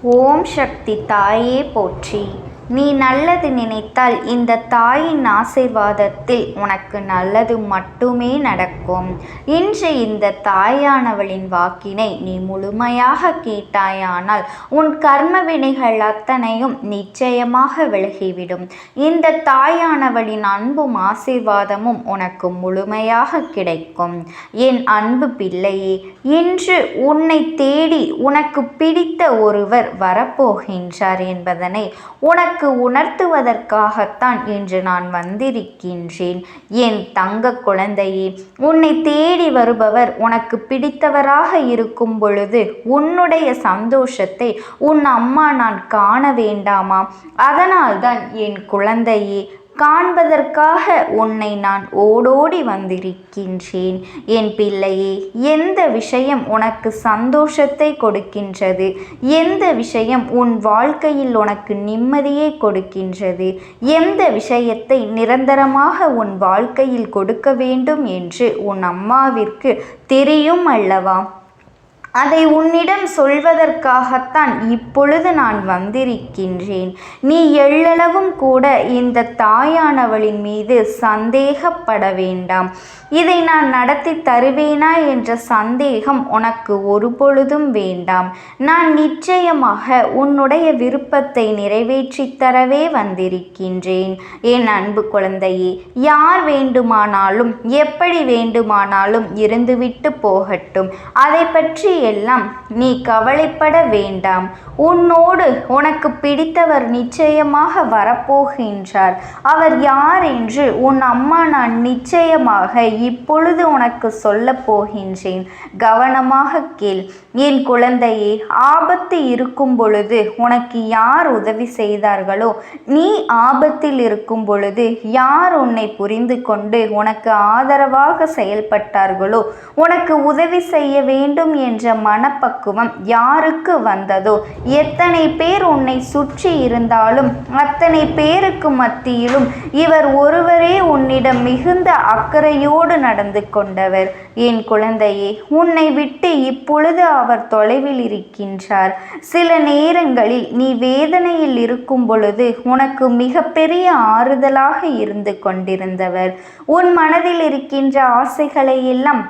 ஓம் சக்தி தாயே போற்றி. நீ நல்லது நினைத்தால் இந்த தாயின் ஆசீர்வாதத்தில் உனக்கு நல்லது மட்டுமே நடக்கும். இன்று இந்த தாயானவளின் வாக்கினை நீ முழுமையாக கேட்டாயானால் உன் கர்ம வினைகள் அத்தனையும் நிச்சயமாக விலகிவிடும். இந்த தாயானவளின் அன்பும் ஆசீர்வாதமும் உனக்கு முழுமையாக கிடைக்கும். என் அன்பு பிள்ளையே, இன்று உன்னை தேடி உனக்கு பிடித்த ஒருவர் வரப்போகின்றார் என்பதனை உனக்கு உணர்த்துவதற்காகத்தான் இன்று நான் வந்திருக்கின்றேன். என் தங்க குழந்தையே, உன்னை தேடி வருபவர் உனக்கு பிடித்தவராக இருக்கும் பொழுது உன்னுடைய சந்தோஷத்தை உன் அம்மா நான் காண வேண்டாமா? அதனால்தான் என் குழந்தையே, காண்பதற்காக உன்னை நான் ஓடோடி வந்திருக்கின்றேன். என் பிள்ளையே, எந்த விஷயம் உனக்கு சந்தோஷத்தை கொடுக்கின்றது, எந்த விஷயம் உன் வாழ்க்கையில் உனக்கு நிம்மதியை கொடுக்கின்றது, எந்த விஷயத்தை நிரந்தரமாக உன் வாழ்க்கையில் கொடுக்க வேண்டும் என்று உன் அம்மாவிற்கு தெரியும் அல்லவா? அதை உன்னிடம் சொல்வதற்காகத்தான் இப்பொழுது நான் வந்திருக்கின்றேன். நீ எள்ளளவும் கூட இந்த தாயானவளின் மீது சந்தேகப்பட வேண்டாம். இதை நான் நடத்தி தருவேனா என்ற சந்தேகம் உனக்கு ஒரு பொழுதும் வேண்டாம். நான் நிச்சயமாக உன்னுடைய விருப்பத்தை நிறைவேற்றி தரவே வந்திருக்கின்றேன். என் அன்பு குழந்தையே, யார் வேண்டுமானாலும் எப்படி வேண்டுமானாலும் இருந்துவிட்டு போகட்டும். அதை பற்றி எல்லாம் நீ கவலைப்பட வேண்டாம். உன்னோடு உனக்கு பிடித்தவர் நிச்சயமாக வரப்போகின்றார். அவர் யார் என்று உன் அம்மா நான் நிச்சயமாக இப்பொழுது உனக்கு சொல்ல போகின்றேன். கவனமாக கேள் என் குழந்தையே. ஆபத்து இருக்கும் பொழுது உனக்கு யார் உதவி செய்தார்களோ, நீ ஆபத்தில் இருக்கும் பொழுது யார் உன்னை புரிந்து கொண்டு உனக்கு ஆதரவாக செயல்பட்டார்களோ, உனக்கு உதவி செய்ய வேண்டும் என்ற மனப்பக்குவம் யாருக்கு வந்ததோ, எத்தனை பேர் உன்னை சுற்றி இருந்தாலும் அத்தனை பேருக்கு மத்தியிலும் இவர் ஒருவரே உன்னிடம் மிகுந்த அக்கறையோடு நடந்து கொண்டவர். என் குழந்தையே, உன்னை விட்டு இப்பொழுது அவர் தொலைவில் இருக்கின்றார். சில நேரங்களில் நீ வேதனையில் இருக்கும் பொழுது உனக்கு மிகப்பெரிய ஆறுதலாக இருந்து கொண்டிருந்தவர். உன் மனதில் இருக்கின்ற ஆசைகளை எல்லாம்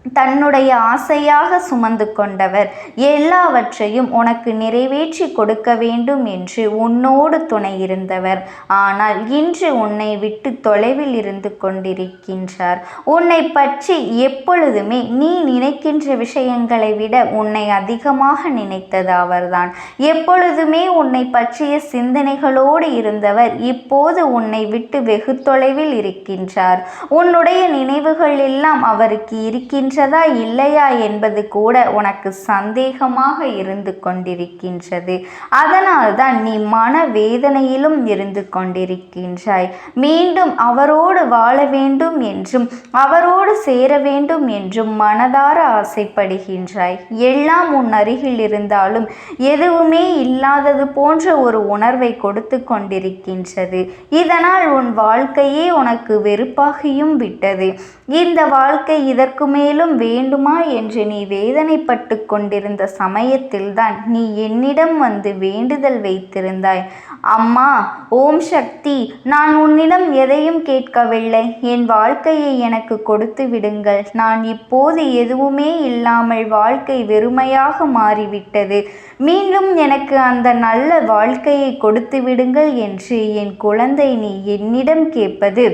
தன்னுடைய ஆசையாக சுமந்து கொண்டவர். எல்லாவற்றையும் உனக்கு நிறைவேற்றி கொடுக்க வேண்டும் என்று உன்னோடு துணை இருந்தவர். ஆனால் இன்று உன்னை விட்டு தொலைவில் இருந்து கொண்டிருக்கின்றார். உன்னை பற்றி எப்பொழுதுமே நீ நினைக்கின்ற விஷயங்களை விட உன்னை அதிகமாக நினைத்தது அவர்தான். எப்பொழுதுமே உன்னை பற்றிய சிந்தனைகளோடு இருந்தவர் இப்போது உன்னை விட்டு வெகு தொலைவில் இருக்கின்றார். உன்னுடைய நினைவுகள் எல்லாம் அவருக்கு இருக்கின்றதா இல்லையா என்பது கூட உனக்கு சந்தேகமாக இருந்து கொண்டிருக்கின்றது. அதனால்தான் நீ மன வேதனையிலும் இருந்து கொண்டிருக்கின்றாய். மீண்டும் அவரோடு வாழ வேண்டும் என்றும் அவரோடு சேர வேண்டும் என்றும் மனதார ஆசைப்படுகின்றாய். எல்லாம் உன் அருகில் இருந்தாலும் எதுவுமே இல்லாதது போன்ற ஒரு உணர்வை கொடுத்து கொண்டிருக்கின்றது. இதனால் உன் வாழ்க்கையே உனக்கு வெறுப்பாகியும் விட்டது. இந்த வாழ்க்கை இதற்கு மேலும் வேண்டுமா என்று நீ வேதனைப்பட்டு கொண்டிருந்த சமயத்தில்தான் நீ என்னிடம் வந்து வேண்டுதல் வைத்திருந்தாய். அம்மா, ஓம் சக்தி, நான் உன்னிடம் எதையும் கேட்கவில்லை. என் வாழ்க்கையை எனக்கு கொடுத்து விடுங்கள். நான் இப்போது எதுவுமே இல்லாமல் வாழ்க்கை வெறுமையாக மாறிவிட்டது. மீண்டும் எனக்கு அந்த நல்ல வாழ்க்கையை கொடுத்து விடுங்கள் என்று என் குழந்தை நீ என்னிடம் கேட்பது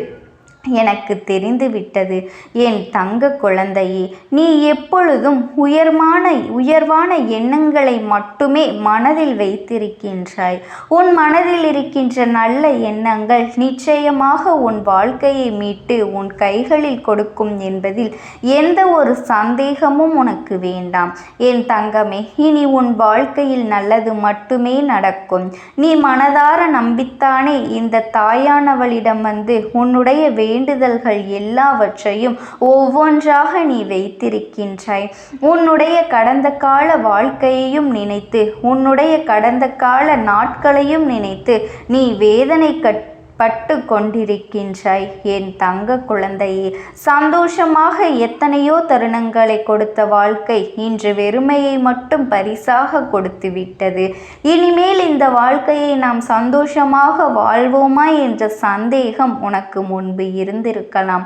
எனக்கு தெரிந்துவிட்டது. என் தங்க குழந்தையே, நீ எப்பொழுதும் உயர்வான எண்ணங்களை மட்டுமே மனதில் வைத்திருக்கின்றாய். உன் மனதில் இருக்கின்ற நல்ல எண்ணங்கள் நிச்சயமாக உன் வாழ்க்கையை மீட்டு உன் கைகளில் கொடுக்கும் என்பதில் எந்த ஒரு சந்தேகமும் உனக்கு வேண்டாம். என் தங்கமே, இனி உன் வாழ்க்கையில் நல்லது மட்டுமே நடக்கும். நீ மனதார நம்பித்தானே இந்த தாயானவளிடம் வந்து உன்னுடைய வேண்டுதல்கள் எல்லாவற்றையும் ஒவ்வொன்றாக நீ வைத்திருக்கின்றாய். உன்னுடைய கடந்த கால வாழ்க்கையையும் நினைத்து, உன்னுடைய கடந்த கால நாட்களையும் நினைத்து நீ பட்டு கொண்டிருக்கின்றாய். என் தங்க குழந்தையே, சந்தோஷமாக எத்தனையோ தருணங்களை கொடுத்த வாழ்க்கை இன்று வெறுமையை மட்டும் பரிசாக கொடுத்து விட்டது. இனிமேல் இந்த வாழ்க்கையை நாம் சந்தோஷமாக வாழ்வோமா என்ற சந்தேகம் உனக்கு முன்பு இருந்திருக்கலாம்.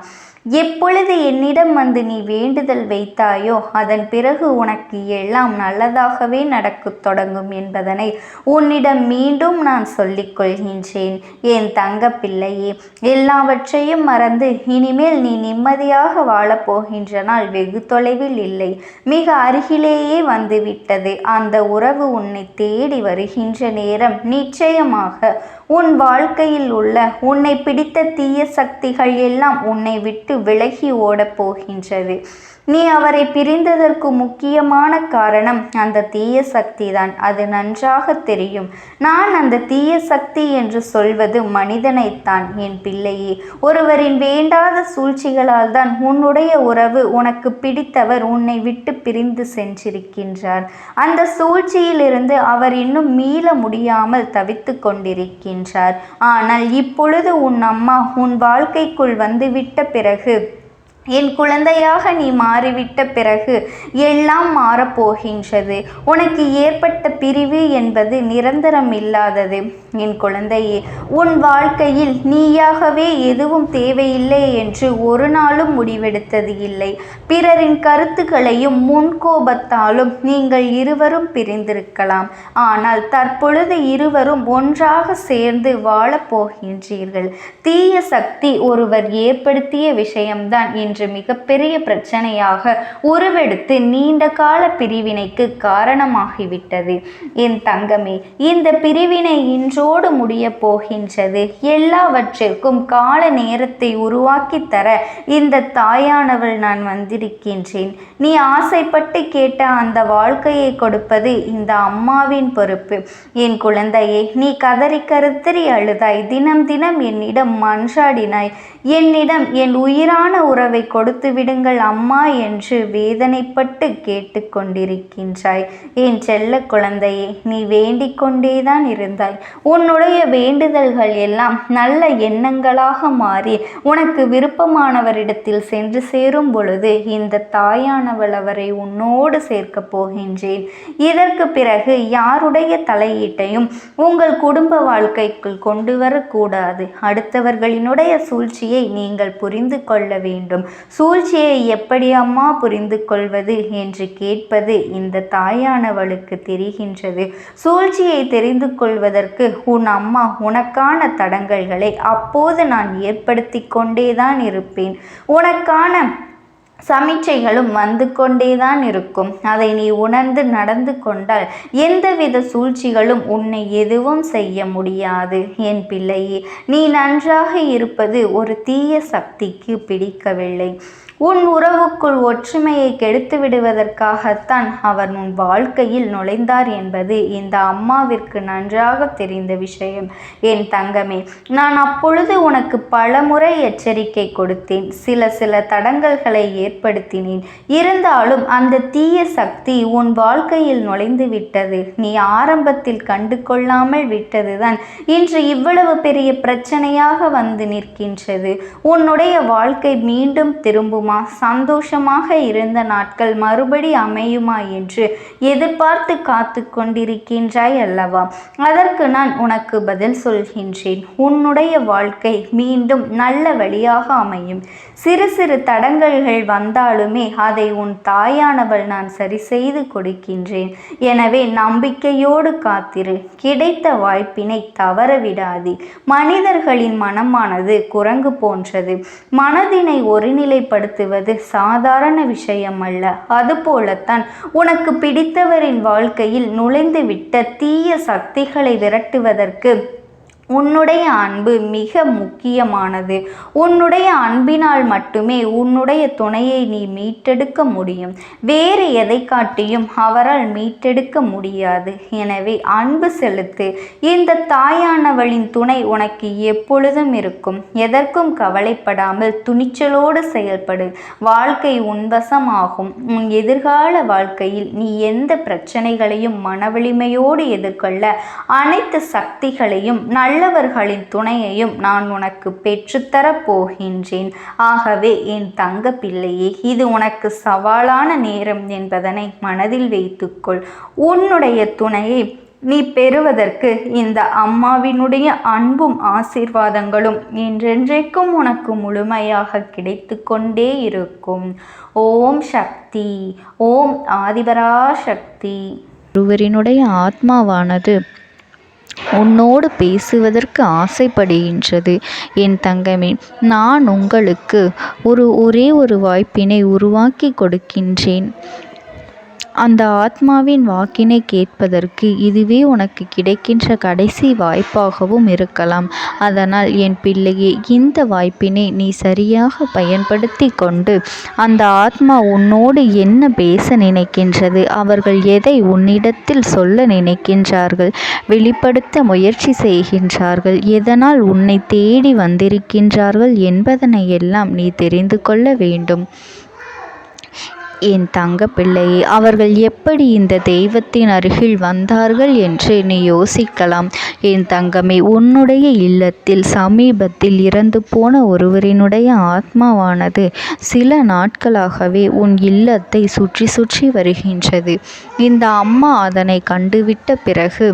எப்பொழுது என்னிடம் வந்து நீ வேண்டுதல் வைத்தாயோ அதன் பிறகு உனக்கு எல்லாம் நல்லதாகவே நடக்கத் தொடங்கும் என்பதனை உன்னிடம் மீண்டும் நான் சொல்லிக் கொள்கின்றேன். என் தங்க பிள்ளையே, எல்லாவற்றையும் மறந்து இனிமேல் நீ நிம்மதியாக வாழப்போகின்ற நாள் வெகு தொலைவில் இல்லை, மிக அருகிலேயே வந்துவிட்டது. அந்த உறவு உன்னை தேடி வருகின்ற நேரம் நிச்சயமாக உன் வாழ்க்கையில் உள்ள உன்னை பிடித்த தீய சக்திகள் எல்லாம் உன்னை விட்டு விலகி ஓடப் போகின்றது. நீ அவரை பிரிந்ததற்கு முக்கியமான காரணம் அந்த தீய சக்தி தான். அது நன்றாக தெரியும். நான் அந்த தீய சக்தி என்று சொல்வது மனிதனைத்தான் என் பிள்ளையே. ஒருவரின் வேண்டாத சூழ்ச்சிகளால் தான் உன்னுடைய உறவு உனக்கு பிடித்தவர் உன்னை விட்டு பிரிந்து சென்றிருக்கின்றார். அந்த சூழ்ச்சியிலிருந்து அவர் இன்னும் மீள முடியாமல் தவித்து கொண்டிருக்கின்றார். ஆனால் இப்பொழுது உன் அம்மா உன் வாழ்க்கைக்குள் வந்துவிட்ட பிறகு, என் குழந்தையாக நீ மாறிவிட்ட பிறகு எல்லாம் மாறப்போகின்றது. உனக்கு ஏற்பட்ட பிரிவு என்பது நிரந்தரம் இல்லாதது. என் குழந்தையே, உன் வாழ்க்கையில் நீயாகவே எதுவும் தேவையில்லை என்று ஒரு நாளும் முடிவெடுத்தது இல்லை. பிறரின் கருத்துக்களையும் முன்கோபத்தாலும் நீங்கள் இருவரும் பிரிந்திருக்கலாம். ஆனால் தற்பொழுது இருவரும் ஒன்றாக சேர்ந்து வாழப்போகின்றீர்கள். தீய சக்தி ஒருவர் ஏற்படுத்திய விஷயம்தான் இன்று மிகப்பெரிய பிரச்சனையாக உருவெடுத்து நீண்ட கால பிரிவினைக்கு காரணமாகிவிட்டது. என் தங்கமே, இந்த பிரிவினை இன்றோடு முடிய போகின்றது. எல்லாவற்றிற்கும் கால நேரத்தை உருவாக்கி தர இந்த தாயானவள் நான் வந்திருக்கின்றேன். நீ ஆசைப்பட்டு கேட்ட அந்த வாழ்க்கையை கொடுப்பது இந்த அம்மாவின் பொறுப்பு. என் குழந்தையே, நீ கதறி கருத்தறி அழுதாய், தினம் தினம் என்னிடம் மன்றாடினாய். என்னிடம் என் உயிரான உறவை கொடுத்து விடுங்கள் அம்மா என்று வேதனைப்பட்டு கேட்டு கொண்டிருக்கின்றாய். என் செல்ல குழந்தையே, நீ வேண்டிக் கொண்டேதான் இருந்தாய். உன்னுடைய வேண்டுதல்கள் எல்லாம் நல்ல எண்ணங்களாக மாறி உனக்கு விருப்பமானவரிடத்தில் சென்று சேரும் பொழுது இந்த தாயானவள் அவரை உன்னோடு சேர்க்கப் போகின்றேன். இதற்கு பிறகு யாருடைய தலையீட்டையும் உங்கள் குடும்ப வாழ்க்கைக்குள் கொண்டு வரக்கூடாது. அடுத்தவர்களினுடைய சூழ்ச்சியை நீங்கள் புரிந்து கொள்ள வேண்டும். சூழ்ச்சியை எப்படி அம்மா புரிந்து கொள்வது என்று கேட்பது இந்த தாயானவளுக்கு தெரிகின்றது. சூழ்ச்சியை தெரிந்து கொள்வதற்கு உன் அம்மா உனக்கான தடங்கல்களை அப்போது நான் ஏற்படுத்தி கொண்டேதான் இருப்பேன். உனக்கான சமிச்சைகளும் வந்து கொண்டேதான் இருக்கும். அதை நீ உணர்ந்து நடந்து கொண்டால் எந்தவித சூழ்ச்சிகளும் உன்னை எதுவும் செய்ய முடியாது. என் பிள்ளையே, நீ நன்றாக இருப்பது ஒரு தீய சக்திக்கு பிடிக்கவில்லை. உன் உறவுக்குள் ஒற்றுமையை கெடுத்து விடுவதற்காகத்தான் அவர் உன் வாழ்க்கையில் நுழைந்தார் என்பது இந்த அம்மாவிற்கு நன்றாக தெரிந்த விஷயம். என் தங்கமே, நான் அப்பொழுது உனக்கு பலமுறை எச்சரிக்கை கொடுத்தேன். சில தடங்கல்களை ஏற்படுத்தினேன். இருந்தாலும் அந்த தீய சக்தி உன் வாழ்க்கையில் நுழைந்து விட்டது. நீ ஆரம்பத்தில் கண்டு கொள்ளாமல் விட்டதுதான் இன்று இவ்வளவு பெரிய பிரச்சனையாக வந்து நிற்கின்றது. உன்னுடைய வாழ்க்கை மீண்டும் திரும்புமா? சந்தோஷமாக இருந்த நாட்கள் மறுபடி அமையுமா என்று எதிர்பார்த்து காத்து கொண்டிருக்கின்றாய் அல்லவா? அதற்கு நான் உனக்கு பதில் சொல்கின்றேன். உன்னுடைய வாழ்க்கை மீண்டும் நல்ல வழியாக அமையும். சிறு சிறு தடங்கல்கள் வந்தாலுமே அதை உன் தாயானவள் நான் சரி செய்து கொடுக்கின்றேன். எனவே நம்பிக்கையோடு காத்திரு. கிடைத்த வாய்ப்பினை தவறவிடாதே. மனிதர்களின் மனமானது குரங்கு போன்றது. மனதினை ஒருநிலைப்படுத்துவது சாதாரண விஷயம் அல்ல. அதுபோலத்தான் உனக்கு பிடித்தவரின் வாழ்க்கையில் நுழைந்துவிட்ட தீய சக்திகளை விரட்டுவதற்கு உன்னுடைய அன்பு மிக முக்கியமானது. உன்னுடைய அன்பினால் மட்டுமே உன்னுடைய துணையை நீ மீட்டெடுக்க முடியும். வேறு எதை காட்டியும் அவரால் மீட்டெடுக்க முடியாது. எனவே அன்பு செலுத்து. இந்த தாயானவளின் துணை உனக்கு எப்பொழுதும் இருக்கும். எதற்கும் கவலைப்படாமல் துணிச்சலோடு செயல்படு. வாழ்க்கை உன்வசமாகும். உன் எதிர்கால வாழ்க்கையில் நீ எந்த பிரச்சனைகளையும் மனவலிமையோடு எதிர்கொள்ள அனைத்து சக்திகளையும் நல்ல நல்லவர்களின் துணையையும் நான் உனக்கு பெற்றுத்தரப் போகின்றேன். ஆகவே என் தங்க பிள்ளையே, இது உனக்கு சவாலான நேரம் என்பதனை மனதில் வைத்துக்கொள். உன்னுடைய துணையை நீ பெறுவதற்கு இந்த அம்மாவினுடைய அன்பும் ஆசீர்வாதங்களும் என்றென்றைக்கும் உனக்கு முழுமையாக கிடைத்து கொண்டே இருக்கும். ஓம் சக்தி. ஓம் ஆதிபராசக்தி. ஒருவரினுடைய ஆத்மாவானது உன்னோடு பேசுவதற்கு ஆசைப்படுகின்றது. என் தங்கமே, நான் உங்களுக்கு ஒரே ஒரு வாய்ப்பினை உருவாக்கி கொடுக்கின்றேன். அந்த ஆத்மாவின் வாக்கினை கேட்பதற்கு இதுவே உனக்கு கிடைக்கின்ற கடைசி வாய்ப்பாகவும் இருக்கலாம். அதனால் என் பிள்ளையே, இந்த வாய்ப்பினை நீ சரியாக பயன்படுத்தி கொண்டு அந்த ஆத்மா உன்னோடு என்ன பேச நினைக்கின்றது, அவர்கள் எதை உன்னிடத்தில் சொல்ல நினைக்கின்றார்கள், வெளிப்படுத்த முயற்சி செய்கின்றார்கள், எதனால் உன்னை தேடி வந்திருக்கின்றார்கள் என்பதனை எல்லாம் நீ தெரிந்து கொள்ள வேண்டும். என் தங்க பிள்ளையே, அவர்கள் எப்படி இந்த தெய்வத்தின் அருகில் வந்தார்கள் என்று நீ யோசிக்கலாம். என் தங்கமே, உன்னுடைய இல்லத்தில் சமீபத்தில் இறந்து போன ஒருவரினுடைய ஆத்மாவானது சில நாட்களாகவே உன் இல்லத்தை சுற்றி சுற்றி வருகின்றது. இந்த அம்மா அதனை கண்டுவிட்ட பிறகு,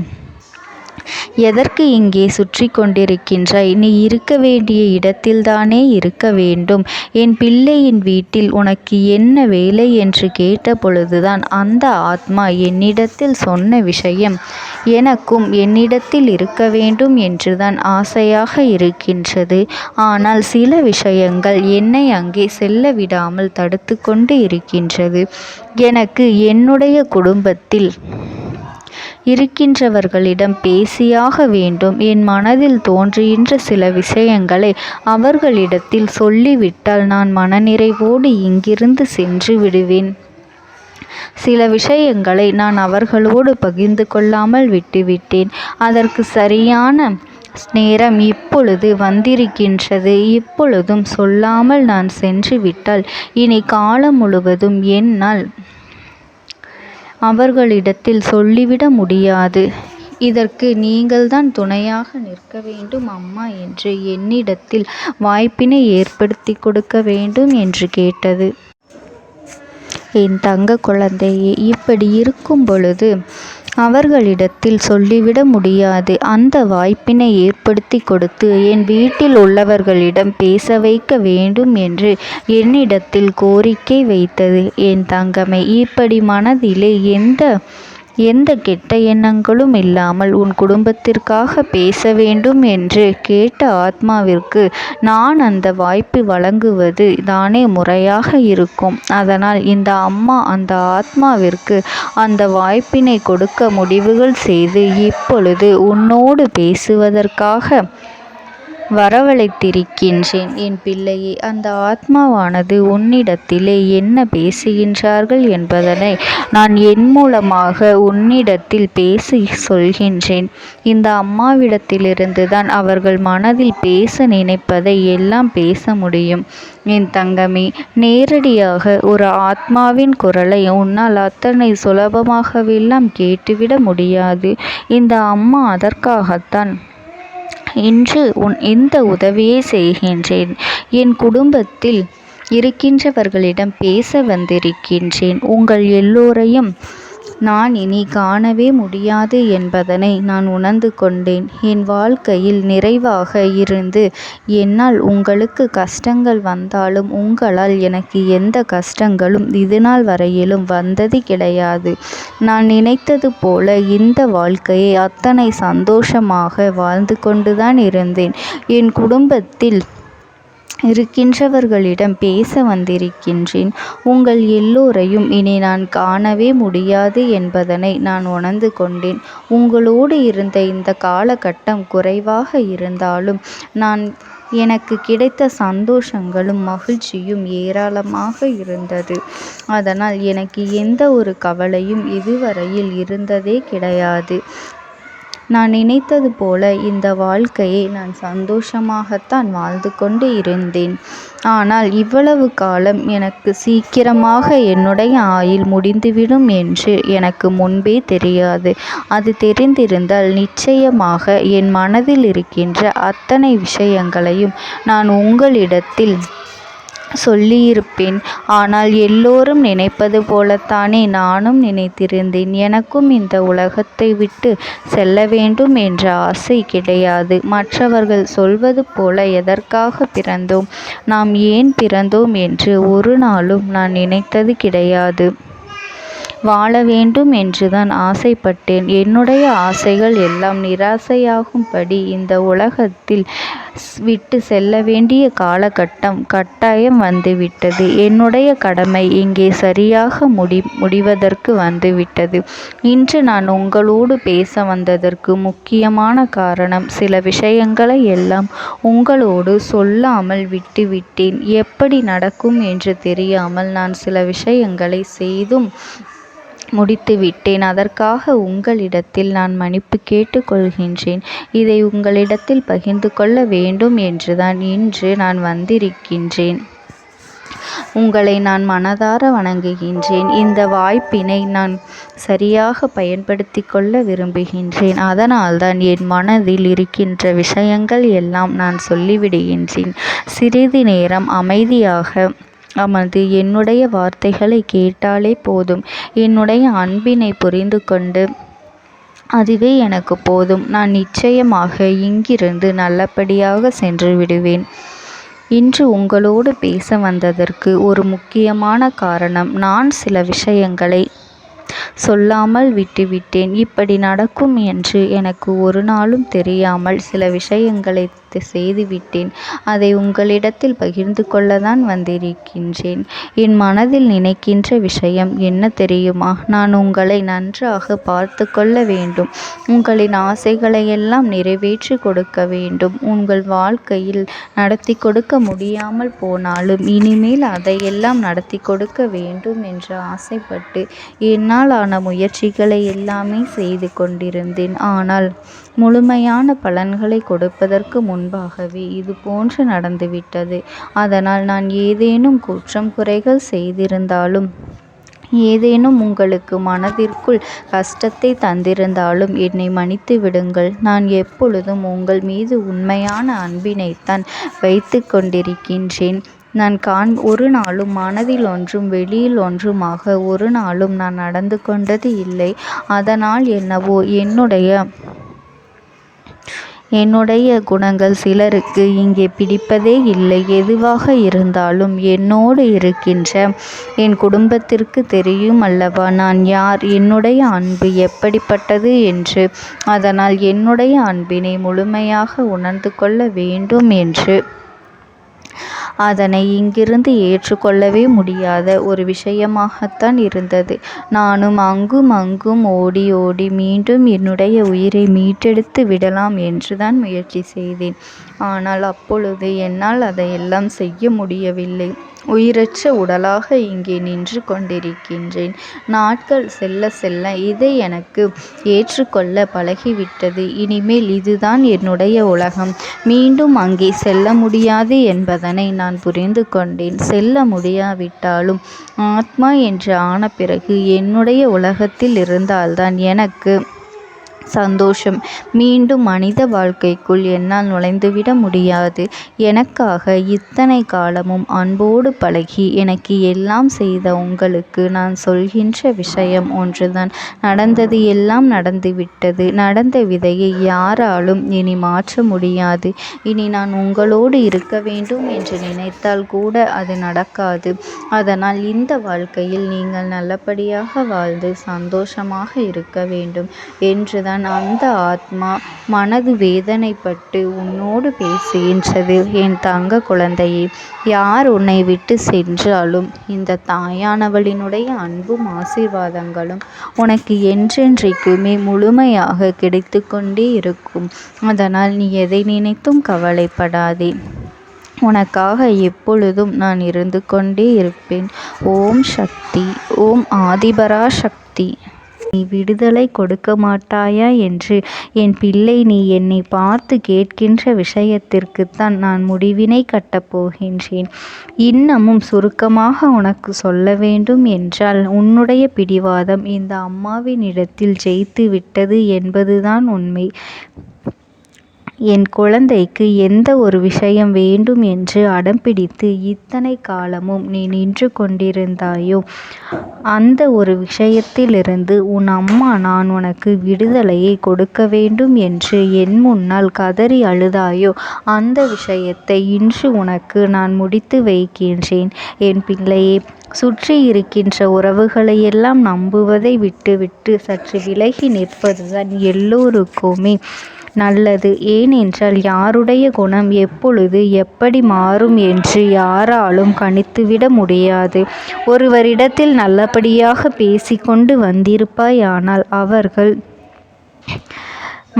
எதற்கு இங்கே சுற்றி கொண்டிருக்கின்றாய்? நீ இருக்க வேண்டிய இடத்தில்தானே இருக்க வேண்டும். என் பிள்ளையின் வீட்டில் உனக்கு என்ன வேலை என்று கேட்ட பொழுதுதான் அந்த ஆத்மா என்னிடத்தில் சொன்ன விஷயம், எனக்கும் என்னிடத்தில் இருக்க வேண்டும் என்றுதான் ஆசையாக இருக்கின்றது. ஆனால் சில விஷயங்கள் என்னை அங்கே செல்ல விடாமல் தடுத்து கொண்டு இருக்கின்றது. எனக்கு என்னுடைய குடும்பத்தில் இருக்கின்றவர்களிடம் பேசியாக வேண்டும். என் மனதில் தோன்றுகின்ற சில விஷயங்களை அவர்களிடத்தில் சொல்லிவிட்டால் நான் மனநிறைவோடு இங்கிருந்து சென்று விடுவேன். சில விஷயங்களை நான் அவர்களோடு பகிர்ந்து கொள்ளாமல் விட்டுவிட்டேன். அதற்கு சரியான நேரம் இப்பொழுது வந்திருக்கின்றது. இப்பொழுதும் சொல்லாமல் நான் சென்று விட்டால் இனி காலம் முழுவதும் என்னால் அவர்களிடத்தில் சொல்லிவிட முடியாது. இதற்கு நீங்கள்தான் துணையாக நிற்க வேண்டும் அம்மா என்று என்னிடத்தில் வாய்ப்பினை ஏற்படுத்தி கொடுக்க வேண்டும் என்று கேட்டது. என் தங்க குழந்தையே, இப்படி இருக்கும் பொழுது அவர்களிடத்தில் சொல்லிவிட முடியாது. அந்த வாய்ப்பினை ஏற்படுத்தி கொடுத்து என் வீட்டில் உள்ளவர்களிடம் பேச வைக்க வேண்டும் என்று என்னிடத்தில் கோரிக்கை வைத்தது. என் தங்கமே, இப்படி மனதிலே எந்த கெட்ட எண்ணங்களும் இல்லாமல் உன் குடும்பத்திற்காக பேச வேண்டும் என்று கேட்ட ஆத்மாவிற்கு நான் அந்த வாய்ப்பு வழங்குவது தானே முறையாக இருக்கும். அதனால் இந்த அம்மா அந்த ஆத்மாவிற்கு அந்த வாய்ப்பினை கொடுக்க முடிவுகள் செய்து இப்பொழுது உன்னோடு பேசுவதற்காக வரவழைத்திருக்கின்றேன். என் பிள்ளையே, அந்த ஆத்மாவானது உன்னிடத்திலே என்ன பேசுகின்றார்கள் என்பதனை நான் என் மூலமாக உன்னிடத்தில் பேசி சொல்கின்றேன். இந்த அம்மாவிடத்திலிருந்து தான் அவர்கள் மனதில் பேச நினைப்பதை எல்லாம் பேச முடியும். என் தங்கமே, நேரடியாக ஒரு ஆத்மாவின் குரலை உன்னால் அத்தனை சுலபமாகவெல்லாம் கேட்டுவிட முடியாது. இந்த அம்மா அதற்காகத்தான் இன்று இந்த உதவியை செய்கின்றேன். என் குடும்பத்தில் இருக்கின்றவர்களிடம் பேச வந்திருக்கின்றேன். உங்கள் எல்லோரையும் நான் இனி காணவே முடியாது என்பதனை நான் உணர்ந்து கொண்டேன். என் வாழ்க்கையில் நிறைவாக இருந்து என்னால் உங்களுக்கு கஷ்டங்கள் வந்தாலும் உங்களால் எனக்கு எந்த கஷ்டங்களும் இதுநாள் வரையிலும் வந்தது கிடையாது. நான் நினைத்தது போல இந்த வாழ்க்கையை அத்தனை சந்தோஷமாக வாழ்ந்து கொண்டுதான் இருந்தேன். என் குடும்பத்தில் இருக்கின்றவர்களிடம் பேச வந்திருக்கின்றேன். உங்கள் எல்லோரையும் இனி நான் காணவே முடியாது என்பதனை நான் உணர்ந்து கொண்டேன். உங்களோடு இருந்த இந்த காலகட்டம் குறைவாக இருந்தாலும் எனக்கு கிடைத்த சந்தோஷங்களும் மகிழ்ச்சியும் ஏராளமாக இருந்தது. அதனால் எனக்கு எந்த ஒரு கவலையும் இதுவரையில் இருந்ததே கிடையாது. நான் நினைத்தது போல இந்த வாழ்க்கையை நான் சந்தோஷமாகத்தான் வாழ்ந்து கொண்டு இருந்தேன். ஆனால் இவ்வளவு காலம் எனக்கு சீக்கிரமாக என்னுடைய ஆயுள் முடிந்துவிடும் என்று எனக்கு முன்பே தெரியாது. அது தெரிந்திருந்தால் நிச்சயமாக என் மனதில் இருக்கின்ற அத்தனை விஷயங்களையும் நான் உங்களிடத்தில் சொல்லியிருப்பேன். ஆனால் எல்லோரும் நினைப்பது போலத்தானே நானும் நினைத்திருந்தேன். எனக்கும் இந்த உலகத்தை விட்டு செல்ல வேண்டும் என்ற ஆசை கிடையாது. மற்றவர்கள் சொல்வது போல எதற்காக பிறந்தோம், நாம் ஏன் பிறந்தோம் என்று ஒரு நாளும் நான் நினைத்தது கிடையாது. வாழ வேண்டும் என்றுதான் ஆசைப்பட்டேன். என்னுடைய ஆசைகள் எல்லாம் நிராசையாகும்படி இந்த உலகத்தில் விட்டு செல்ல வேண்டிய காலகட்டம் கட்டாயம் வந்துவிட்டது. என்னுடைய கடமை இங்கே சரியாக முடிவதற்கு வந்துவிட்டது. இன்று நான் உங்களோடு பேச வந்ததற்கு முக்கியமான காரணம், சில விஷயங்களை எல்லாம் உங்களோடு சொல்லாமல் விட்டுவிட்டேன். எப்படி நடக்கும் என்று தெரியாமல் நான் சில விஷயங்களை செய்தும் முடித்துவிட்டேன். அதற்காக உங்களிடத்தில் நான் மன்னிப்பு கேட்டுக்கொள்கின்றேன். இதை உங்களிடத்தில் பகிர்ந்து கொள்ள வேண்டும் என்றுதான் இன்று நான் வந்திருக்கின்றேன். உங்களை நான் மனதார வணங்குகின்றேன். இந்த வாய்ப்பினை நான் சரியாக பயன்படுத்தி கொள்ள விரும்புகின்றேன். அதனால்தான் என் மனதில் இருக்கின்ற விஷயங்கள் எல்லாம் நான் சொல்லிவிடுகின்றேன். சிறிது நேரம் அமைதியாக அமர்ந்து என்னுடைய வார்த்தைகளை கேட்டாலே போதும். என்னுடைய அன்பினை புரிந்து கொண்டு அதுவே எனக்கு போதும். நான் நிச்சயமாக இங்கிருந்து நல்லபடியாக சென்று விடுவேன். இன்று உங்களோடு பேச வந்ததற்கு ஒரு முக்கியமான காரணம், நான் சில விஷயங்களை சொல்லாமல் விட்டுவிட்டேன். இப்படி நடக்கும் என்று எனக்கு ஒரு நாளும் தெரியாமல் சில விஷயங்களை செய்துவிட்டேன். அதை உங்களிடத்தில் பகிர்ந்து கொள்ளத்தான் வந்திருக்கின்றேன். என் மனதில் நினைக்கின்ற விஷயம் என்ன தெரியுமா? நான் உங்களை நன்றாக பார்த்து கொள்ள வேண்டும். உங்களின் ஆசைகளை எல்லாம் நிறைவேற்றி கொடுக்க வேண்டும். உங்கள் வாழ்க்கையில் நடத்தி கொடுக்க முடியாமல் போனாலும் இனிமேல் அதையெல்லாம் நடத்தி கொடுக்க வேண்டும் என்று ஆசைப்பட்டு என்னால் ஆன முயற்சிகளை எல்லாமே செய்து கொண்டிருந்தேன். ஆனால் முழுமையான பலன்களை கொடுப்பதற்கு முன்பாகவே இது போன்று நடந்துவிட்டது. அதனால் நான் ஏதேனும் குற்றம் குறைகள் செய்திருந்தாலும், ஏதேனும் உங்களுக்கு மனதிற்குள் கஷ்டத்தை தந்திருந்தாலும் என்னை மன்னித்து விடுங்கள். நான் எப்பொழுதும் உங்கள் மீது உண்மையான அன்பினைத்தான் வைத்து கொண்டிருக்கின்றேன். நான் ஒரு நாளும் மனதில் ஒன்றும் வெளியில் ஒன்றுமாக ஒரு நாளும் நான் நடந்து கொண்டது இல்லை. அதனால் என்னவோ என்னுடைய குணங்கள் சிலருக்கு இங்கே பிடிப்பதே இல்லை. எதுவாக இருந்தாலும் என்னோடு இருக்கின்ற என் குடும்பத்திற்கு தெரியும் அல்லவா நான் யார், என்னுடைய அன்பு எப்படிப்பட்டது என்று. அதனால் என்னுடைய அன்பினை முழுமையாக உணர்ந்து கொள்ள வேண்டும் என்று அதனை இங்கிருந்து ஏற்றுக்கொள்ளவே முடியாத ஒரு விஷயமாகத்தான் இருந்தது. நானும் அங்கும் ஓடி ஓடி மீண்டும் என்னுடைய உயிரை மீட்டெடுத்து விடலாம் என்றுதான் முயற்சி செய்தேன். ஆனால் அப்பொழுது என்னால் அதையெல்லாம் செய்ய முடியவில்லை. உயிரற்ற உடலாக இங்கே நின்று கொண்டிருக்கின்றேன். நாட்கள் செல்ல செல்ல இதை எனக்கு ஏற்றுக்கொள்ள பழகிவிட்டது. இனிமேல் இதுதான் என்னுடைய உலகம். மீண்டும் அங்கே செல்ல முடியாது என்பதனை நான் புரிந்து கொண்டேன். செல்ல முடியாவிட்டாலும் ஆத்மா என்று ஆன பிறகு என்னுடைய உலகத்தில் இருந்தால்தான் எனக்கு சந்தோஷம். மீண்டும் மனித வாழ்க்கைக்குள் என்னால் நுழைந்துவிட முடியாது. எனக்காக இத்தனை காலமும் அன்போடு பழகி எனக்கு எல்லாம் செய்த உங்களுக்கு நான் சொல்கின்ற விஷயம் ஒன்றுதான். நடந்தது எல்லாம் நடந்துவிட்டது. நடந்த விதையை யாராலும் இனி மாற்ற முடியாது. இனி நான் உங்களோடு இருக்க வேண்டும் என்று நினைத்தால் கூட அது நடக்காது. அதனால் இந்த வாழ்க்கையில் நீங்கள் நல்லபடியாக வாழ்ந்து சந்தோஷமாக இருக்க வேண்டும் என்றுதான் அந்த ஆத்மா மனது வேதனைப்பட்டு உன்னோடு பேசுகின்றது. என் தங்க குழந்தையே, யார் உன்னை விட்டு சென்றாலும் இந்த தாயானவளினுடைய அன்பும் ஆசீர்வாதங்களும் உனக்கு என்றென்றைக்குமே முழுமையாக கிடைத்து கொண்டே இருக்கும். அதனால் நீ எதை நினைத்தும் கவலைப்படாதே. உனக்காக எப்பொழுதும் நான் இருந்து கொண்டே இருப்பேன். ஓம் சக்தி. ஓம் ஆதிபரா சக்தி. விடுதலை கொடுக்க மாட்டாயா என்று என் பிள்ளை, நீ என்னை பார்த்து கேட்கின்ற விஷயத்திற்குத்தான் நான் முடிவினை கட்டப் போகின்றேன். இன்னமும் சுருக்கமாக உனக்கு சொல்ல வேண்டும் என்றால், உன்னுடைய பிடிவாதம் இந்த அம்மாவினிடத்தில் ஜெயித்து விட்டது என்பதுதான் உண்மை. என் குழந்தைக்கு எந்த ஒரு விஷயம் வேண்டும் என்று அடம்பிடித்து இத்தனை காலமும் நீ நின்று கொண்டிருந்தாயோ, அந்த ஒரு விஷயத்திலிருந்து உன் அம்மா நான் உனக்கு விடுதலையை கொடுக்க வேண்டும் என்று என் முன்னால் கதறி அழுதாயோ, அந்த விஷயத்தை இன்று உனக்கு நான் முடித்து வைக்கின்றேன். என் பிள்ளையே, சுற்றி இருக்கின்ற உறவுகளையெல்லாம் நம்புவதை விட்டுவிட்டு சற்று விலகி நிற்பதுதான் எல்லோருக்குமே நல்லது. ஏனென்றால் யாருடைய குணம் எப்பொழுது எப்படி மாறும் என்று யாராலும் கணித்துவிட முடியாது. ஒருவரிடத்தில் நல்லபடியாக பேசிக்கொண்டு வந்திருப்பாயானால் அவர்கள்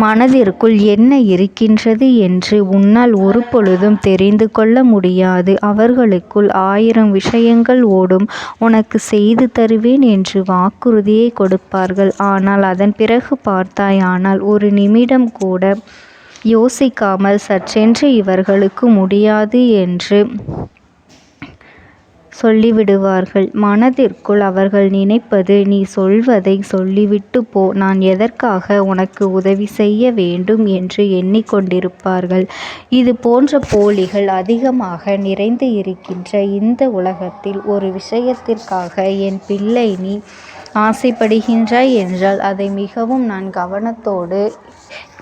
மனதிற்குள் என்ன இருக்கின்றது என்று உன்னால் ஒரு பொழுதும் தெரிந்து கொள்ள முடியாது. அவர்களுக்குள் 1000 விஷயங்கள் ஓடும். உனக்கு செய்து தருவேன் என்று வாக்குறுதியை கொடுப்பார்கள். ஆனால் அதன் பிறகு பார்த்தாயானால் ஒரு நிமிடம் கூட யோசிக்காமல் சற்றென்று இவர்களுக்கு முடியாது என்று சொல்லிவிடுவார்கள். மனதிற்குள் அவர்கள் நினைப்பது, நீ சொல்வதை சொல்லிவிட்டு போ, நான் எதற்காக உனக்கு உதவி செய்ய வேண்டும் என்று எண்ணிக்கொண்டிருப்பார்கள். இது போன்ற போலிகள் அதிகமாக நிறைந்து இருக்கின்ற இந்த உலகத்தில் ஒரு விஷயத்திற்காக என் பிள்ளை நீ ஆசைப்படுகின்றாய் என்றால் அதை மிகவும் நான் கவனத்தோடு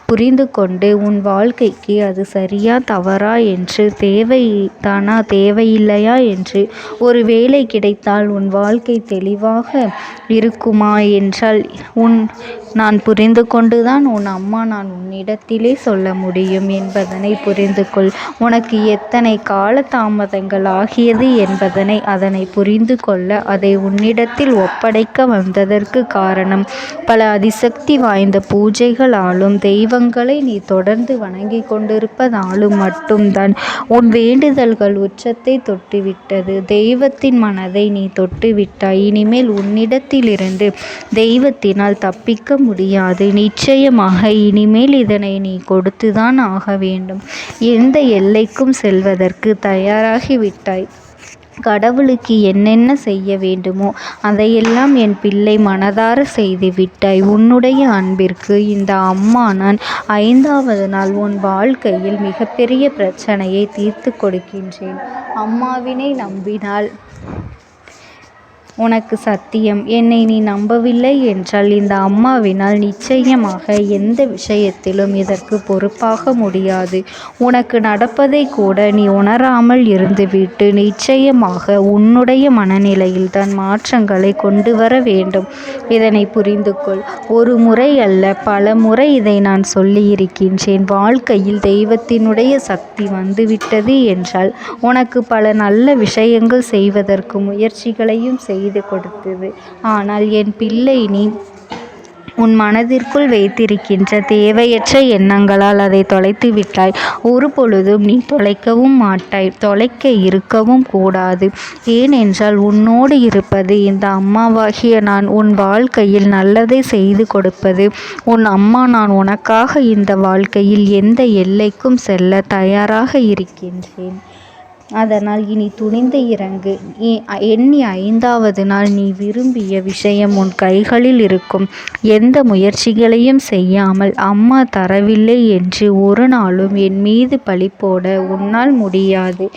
புரிந்து கொண்டு உன் வாழ்க்கைக்கு அது சரியா தவறா என்று, தேவைதானா தேவையில்லையா என்று, ஒரு வேலை கிடைத்தால் உன் வாழ்க்கை தெளிவாக இருக்குமா என்றால் நான் புரிந்து கொண்டுதான் உன் அம்மா நான் உன்னிடத்திலே சொல்ல முடியும் என்பதனை புரிந்து கொள். உனக்கு எத்தனை கால தாமதங்கள் ஆகியது என்பதனை அதனை புரிந்து கொள்ள அதை உன்னிடத்தில் ஒப்படைக்க வந்ததற்கு காரணம், பல அதிசக்தி வாய்ந்த பூஜைகளாலும் தெய்வங்களை நீ தொடர்ந்து வணங்கி கொண்டிருப்பதாலும் மட்டும்தான் உன் வேண்டுதல்கள் உச்சத்தை தொட்டுவிட்டது. தெய்வத்தின் மனதை நீ தொட்டுவிட்டாய். இனிமேல் உன்னிடத்திலிருந்து தெய்வத்தினால் தப்பிக்க முடியாது. நிச்சயமாக இனிமேல் இதனை நீ கொடுத்துதான் ஆக வேண்டும். எந்த எல்லைக்கும் செல்வதற்கு தயாராகிவிட்டாய். கடவுளுக்கு என்னென்ன செய்ய வேண்டுமோ அதையெல்லாம் என் பிள்ளை மனதார செய்து விட்டாய். உன்னுடைய அன்பிற்கு இந்த அம்மா நான் 5வது நாள் உன் வாழ்க்கையில் மிகப்பெரிய பிரச்சனையை தீர்த்து கொடுக்கின்றேன். அம்மாவினை நம்பினால் உனக்கு சத்தியம். என்னை நீ நம்பவில்லை என்றால் இந்த அம்மாவினால் நிச்சயமாக எந்த விஷயத்திலும் இதற்கு பொறுப்பாக முடியாது. உனக்கு நடப்பதை கூட நீ உணராமல் இருந்துவிட்டு நிச்சயமாக உன்னுடைய மனநிலையில் தான் மாற்றங்களை கொண்டு வர வேண்டும். இதனை புரிந்து கொள். ஒரு முறை அல்ல, பல முறை இதை நான் சொல்லியிருக்கின்றேன். வாழ்க்கையில் தெய்வத்தினுடைய சக்தி வந்துவிட்டது என்றால் உனக்கு பல நல்ல விஷயங்கள் செய்வதற்கு முயற்சிகளையும் செய்து கொடுத்தது. ஆனால் என் பிள்ளை, நீ உன் மனதிற்குள் வைத்திருக்கின்ற தேவையற்ற எண்ணங்களால் அதை தொலைத்து விட்டாய். ஒரு பொழுதும் நீ தொலைக்கவும் மாட்டாய். தொலைக்க இருக்கவும் கூடாது. ஏனென்றால் உன்னோடு இருப்பது இந்த அம்மாவாகிய நான். உன் வாழ்க்கையில் நல்லதை செய்து கொடுப்பது உன் அம்மா நான். உனக்காக இந்த வாழ்க்கையில் எந்த எல்லைக்கும் செல்ல தயாராக இருக்கின்றேன். அதனால் இனி துணிந்து இறங்கு. எண்ணி 5வது நாள் நீ விரும்பிய விஷயம் உன் கைகளில் இருக்கும். எந்த முயற்சிகளையும் செய்யாமல் அம்மா தரவில்லை என்று ஒரு நாளும் என் மீது பழி போட உன்னால் முடியாது.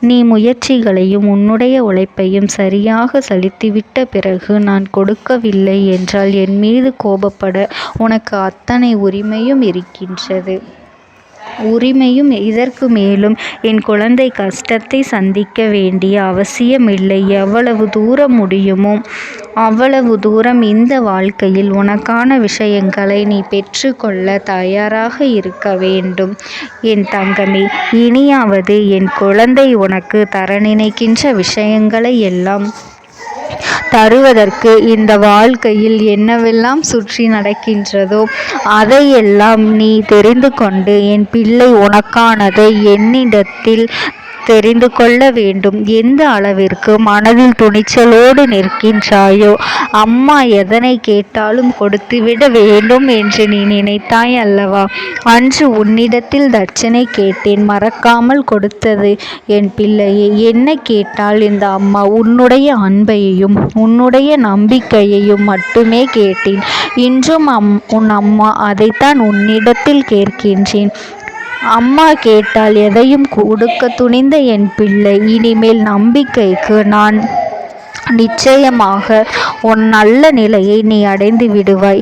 நீ முயற்சிகளையும் உன்னுடைய உழைப்பையும் சரியாக செலுத்திவிட்ட பிறகு நான் கொடுக்கவில்லை என்றால் என் மீது கோபப்பட உனக்கு அத்தனை உரிமையும் இருக்கின்றது. இதற்கு மேலும் என் குழந்தை கஷ்டத்தை சந்திக்க வேண்டிய அவசியமில்லை. எவ்வளவு தூரம் முடியுமோ அவ்வளவு தூரம் இந்த வாழ்க்கையில் உனக்கான விஷயங்களை நீ பெற்றுக்கொள்ள தயாராக இருக்க வேண்டும். என் தங்கமே, இனியாவது என் குழந்தை உனக்கு தர நினைக்கின்ற விஷயங்களை எல்லாம் தருவதற்கு இந்த வாழ்க்கையில் என்னவெல்லாம் சுற்றி நடக்கின்றதோ அதையெல்லாம் நீ தெரிந்து கொண்டு என் பிள்ளை உனக்கானதை என்னிடத்தில் தெரிந்து கொள்ள வேண்டும். எந்த அளவிற்கு மனதில் துணிச்சலோடு நிற்கின்றாயோ, அம்மா எதனை கேட்டாலும் கொடுத்துவிட வேண்டும் என்று நீ நினைத்தாய் அல்லவா? அன்று உன்னிடத்தில் தட்சணை கேட்டேன், மறக்காமல் கொடுத்தது என் பிள்ளையே. என்ன கேட்டால் இந்த அம்மா? உன்னுடைய அன்பையும் உன்னுடைய நம்பிக்கையையும் மட்டுமே கேட்டேன். இன்றும் உன் அம்மா அதைத்தான் உன்னிடத்தில் கேட்கின்றேன். அம்மா கேட்டால் எதையும் கொடுக்க துணிந்த என் பிள்ளை, இனிமேல் நம்பிக்கைக்கு நான் நிச்சயமாக உன் நல்ல நிலையை நீ அடைந்து விடுவாய்.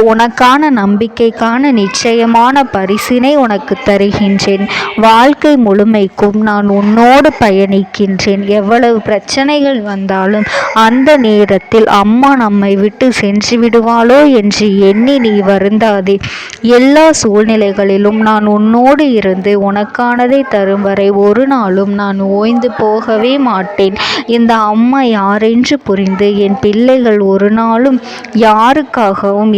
உனக்கான நம்பிக்கைக்கான நிச்சயமான பரிசினை உனக்கு தருகின்றேன். வாழ்க்கை முழுமைக்கும் நான் உன்னோடு பயணிக்கின்றேன். எவ்வளவு பிரச்சனைகள் வந்தாலும் அந்த நேரத்தில் அம்மா நம்மை விட்டு சென்று விடுவாளோ என்று எண்ணி நீ வருந்தாதே. எல்லா சூழ்நிலைகளிலும் நான் உன்னோடு இருந்து உனக்கானதை தரும் வரை ஒரு நாளும் நான் ஓய்ந்து போகவே மாட்டேன். இந்த அம்மா யாரென்று புரிந்து என் பிள்ளைகள் ஒரு நாளும் யாருக்காகவும்